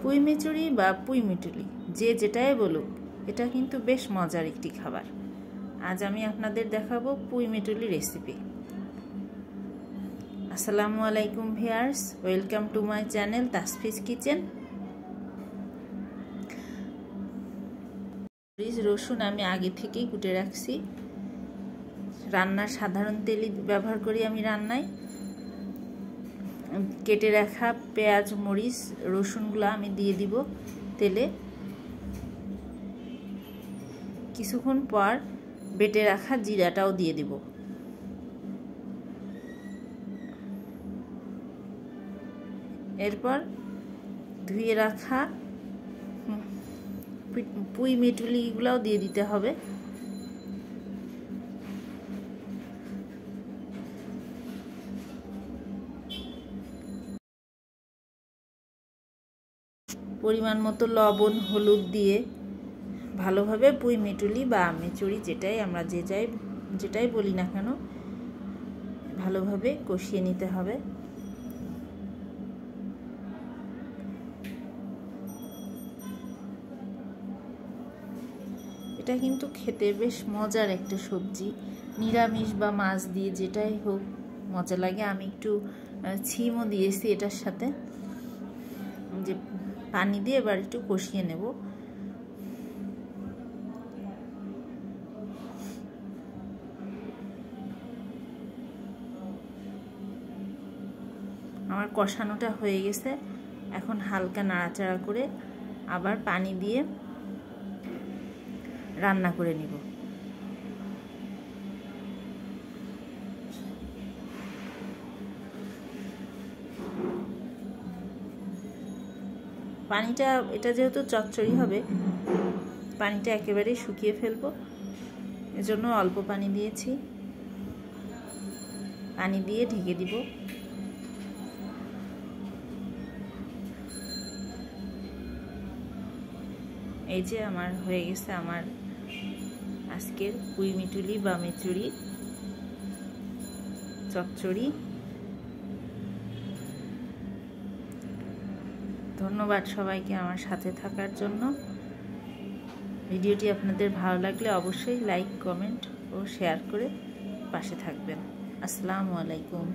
পুঁই মেচুরি বা পুঁই মিটুলি যে যেটাই বলুক, এটা কিন্তু বেশ মজার একটি খাবার। আজ আমি আপনাদের দেখাবো পুঁই মেচুরি রেসিপি। আসসালামু আলাইকুম viewers, welcome to my channel Tasfi's kitchen. রসুন আমি আগে থেকেই কুটে রাখছি। রান্নার সাধারণ তেলই ব্যবহার করি আমি রান্নায়। কেটে রাখা পেঁয়াজ, মরিচ, রসুনগুলো আমি দিয়ে দিব তেলে। কিছুক্ষণ পর বেটে রাখা জিরাটাও দিয়ে দিব। এরপর ধুয়ে রাখা পুঁই মিটুলিগুলোও দিয়ে দিতে হবে। পরিমাণ মতো লবণ, হলুদ দিয়ে ভালোভাবে পুঁই মিটুলি বা মেচুরি আমরা যেটাই বলি না কেন ভালোভাবে কষিয়ে নিতে হবে। এটা কিন্তু খেতে বেশ মজার একটা সবজি। নিরামিষ বা মাছ দিয়ে যেটাই হোক মজা লাগে। আমি একটু ছিমও দিয়েছি এটার সাথে, যে পানি দিয়ে এবার একটু কষিয়ে নেব। আমার কষানোটা হয়ে গেছে। এখন হালকা নাড়াচাড়া করে আবার পানি দিয়ে রান্না করে নিব। পানিটা, এটা যেহেতু চচ্চড়ি হবে, পানিটা একেবারে শুকিয়ে ফেলবো, এজন্য অল্প পানি দিয়েছি। পানি দিয়ে ঢেকে দিব। এই যে আমার হয়ে গেছে আমার আজকের পুঁই মিটুলি বা মেচুরি চচ্চড়ি। ধন্যবাদ সবাইকে আমার সাথে থাকার জন্য। ভিডিওটি আপনাদের ভালো লাগলে অবশ্যই লাইক, কমেন্ট ও শেয়ার করে পাশে থাকবেন। আসসালামু আলাইকুম।